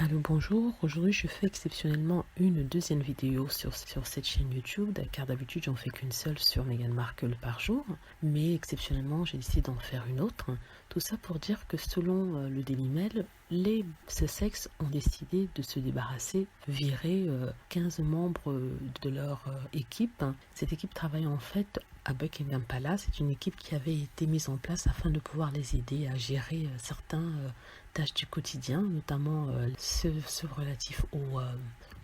Allô, bonjour. Aujourd'hui, je fais exceptionnellement une deuxième vidéo sur cette chaîne YouTube, car d'habitude, j'en fais qu'une seule sur Meghan Markle par jour. Mais exceptionnellement, j'ai décidé d'en faire une autre. Tout ça pour dire que selon le Daily Mail, les Sussex ont décidé de se débarrasser, virer 15 membres de leur équipe. Cette équipe travaille en fait à Buckingham Palace. C'est une équipe qui avait été mise en place afin de pouvoir les aider à gérer certains tâches du quotidien, notamment ceux relatifs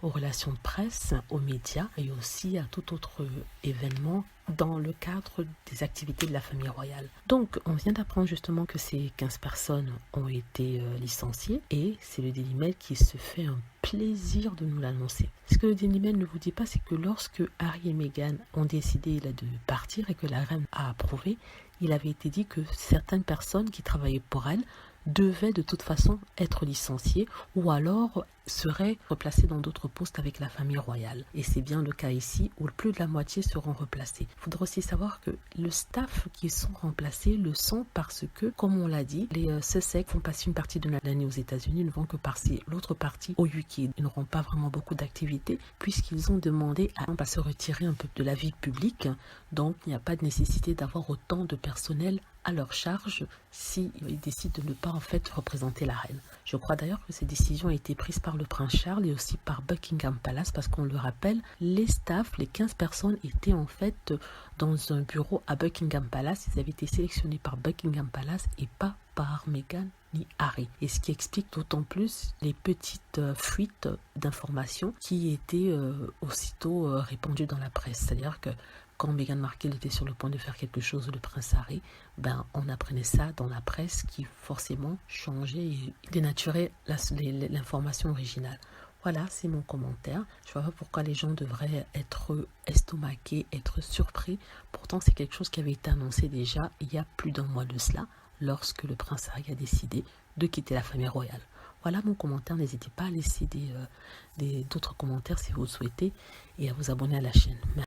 aux relations de presse, aux médias et aussi à tout autre événement dans le cadre des activités de la famille royale. Donc, on vient d'apprendre justement que ces 15 personnes ont été licenciées et c'est le Daily Mail qui se fait un plaisir de nous l'annoncer. Ce que le Daily Mail ne vous dit pas, c'est que lorsque Harry et Meghan ont décidé de partir et que la reine a approuvé, il avait été dit que certaines personnes qui travaillaient pour elle devaient de toute façon être licenciées ou alors seraient replacées dans d'autres postes avec la famille royale. Et c'est bien le cas ici où plus de la moitié seront replacés. Il faudra aussi savoir que le staff qui sont remplacés le sont parce que, comme on l'a dit, les Sussex font passer une partie de l'année aux États-Unis, ne vont que passer l'autre partie au UK. Ils n'auront pas vraiment beaucoup d'activités puisqu'ils ont demandé à se retirer un peu de la vie publique. Donc, il n'y a pas de nécessité d'avoir autant de personnel à leur charge s'ils décident de ne pas en fait représenter la reine. Je crois d'ailleurs que cette décision a été prise par le prince Charles et aussi par Buckingham Palace parce qu'on le rappelle, les staffs, les 15 personnes étaient en fait dans un bureau à Buckingham Palace. Ils avaient été sélectionnés par Buckingham Palace et pas par Meghan ni Harry. Et ce qui explique d'autant plus les petites fuites d'informations qui étaient aussitôt répandues dans la presse. C'est-à-dire que quand Meghan Markle était sur le point de faire quelque chose, le prince Harry, on apprenait ça dans la presse qui forcément changeait et dénaturait l'information originale. Voilà, c'est mon commentaire. Je ne vois pas pourquoi les gens devraient être estomaqués, être surpris. Pourtant, c'est quelque chose qui avait été annoncé déjà il y a plus d'un mois de cela, lorsque le prince Harry a décidé de quitter la famille royale. Voilà mon commentaire. N'hésitez pas à laisser d'autres commentaires si vous le souhaitez et à vous abonner à la chaîne. Merci.